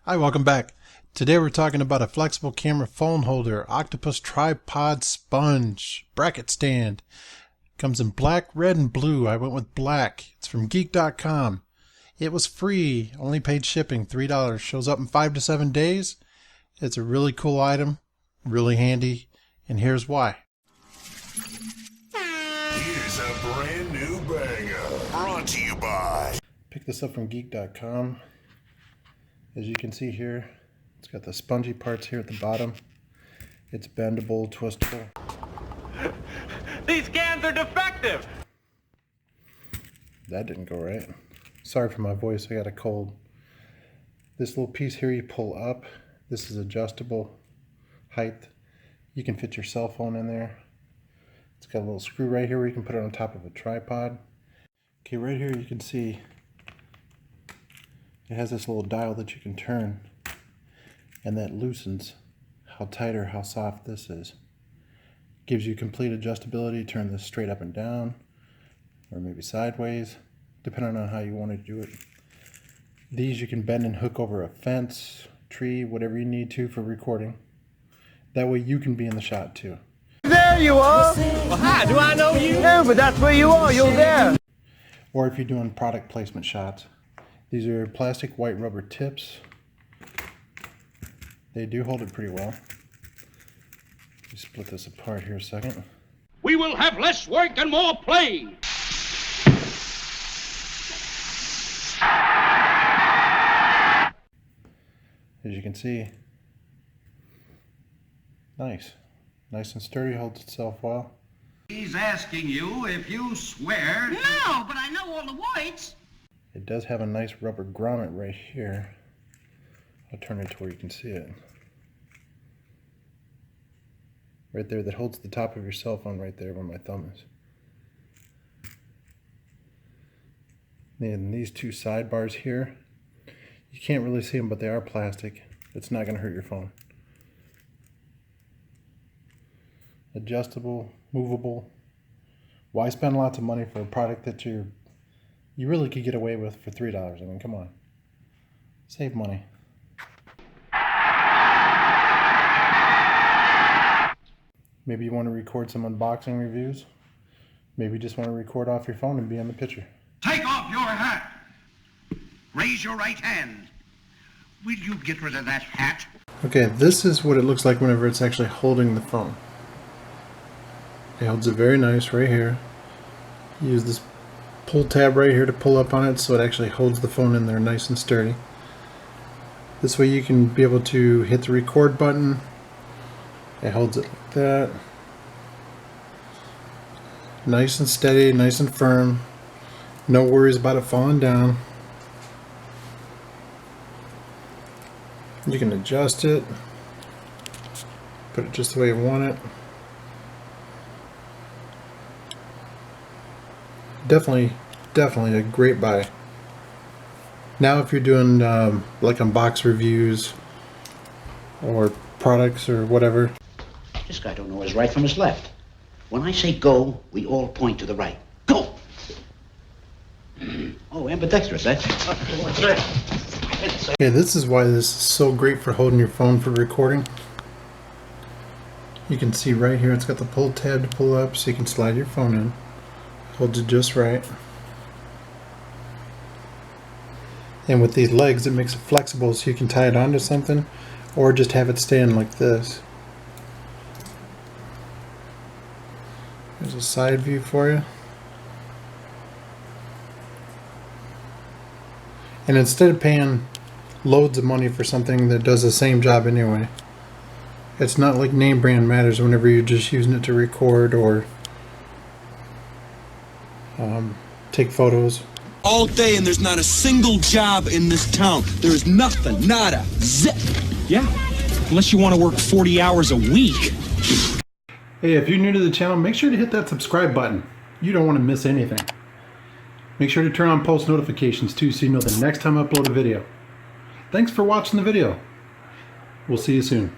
Hi, welcome back. Today we're talking about a flexible camera phone holder, octopus tripod sponge, bracket stand. Comes in black, red, and blue. I went with black. It's from geek.com. It was free, only paid shipping, $3. Shows up in 5 to 7 days. It's a really cool item, really handy, and here's why. Here's a brand new banger, brought to you by... Picked this up from geek.com. As you can see here, it's got the spongy parts here at the bottom. It's bendable, twistable. These cans are defective! That didn't go right. Sorry for my voice, I got a cold. This little piece here you pull up. This is adjustable height. You can fit your cell phone in there. It's got a little screw right here where you can put it on top of a tripod. Okay, right here you can see it has this little dial that you can turn, and that loosens how tight or how soft this is. Gives you complete adjustability. Turn this straight up and down, or maybe sideways, depending on how you want to do it. These you can bend and hook over a fence, tree, whatever you need to for recording. That way you can be in the shot too. There you are! Well, hi, do I know you? No, but that's where you are, you're there! Or if you're doing product placement shots. These are plastic white rubber tips. They do hold it pretty well. Let me split this apart here a second. We will have less work and more play. As you can see, nice and sturdy, holds itself well. He's asking you if you swear. No, but I know all the words. It does have a nice rubber grommet right here. I'll turn it to where you can see it. Right there, that holds the top of your cell phone right there where my thumb is. And these two sidebars here, you can't really see them, but they are plastic. It's not going to hurt your phone. Adjustable, movable. Why spend lots of money for a product that you really could get away with for $3? I mean, come on. Save money. Maybe you want to record some unboxing reviews. Maybe you just want to record off your phone and be in the picture. Take off your hat. Raise your right hand. Will you get rid of that hat? Okay, this is what it looks like whenever it's actually holding the phone. It holds it very nice right here. Use this pull tab right here to pull up on it so it actually holds the phone in there nice and sturdy. This way you can be able to hit the record button. It holds it like that. Nice and steady, nice and firm. No worries about it falling down. You can adjust it. Put it just the way you want it. Definitely a great buy. Now if you're doing like unbox reviews or products or whatever. This guy don't know his right from his left. When I say go, we all point to the right. Go! Oh, ambidextrous, eh? Okay, this is why this is so great for holding your phone for recording. You can see right here it's got the pull tab to pull up so you can slide your phone in. Holds it just right. And with these legs it makes it flexible so you can tie it onto something or just have it stand like this. There's a side view for you. And instead of paying loads of money for something that does the same job anyway, it's not like name brand matters whenever you're just using it to record or take photos. All day and there's not a single job in this town. There is nothing, nada, zip. Yeah, unless you want to work 40 hours a week. Hey, if you're new to the channel, make sure to hit that subscribe button. You don't want to miss anything. Make sure to turn on post notifications too so you know the next time I upload a video. Thanks for watching the video. We'll see you soon.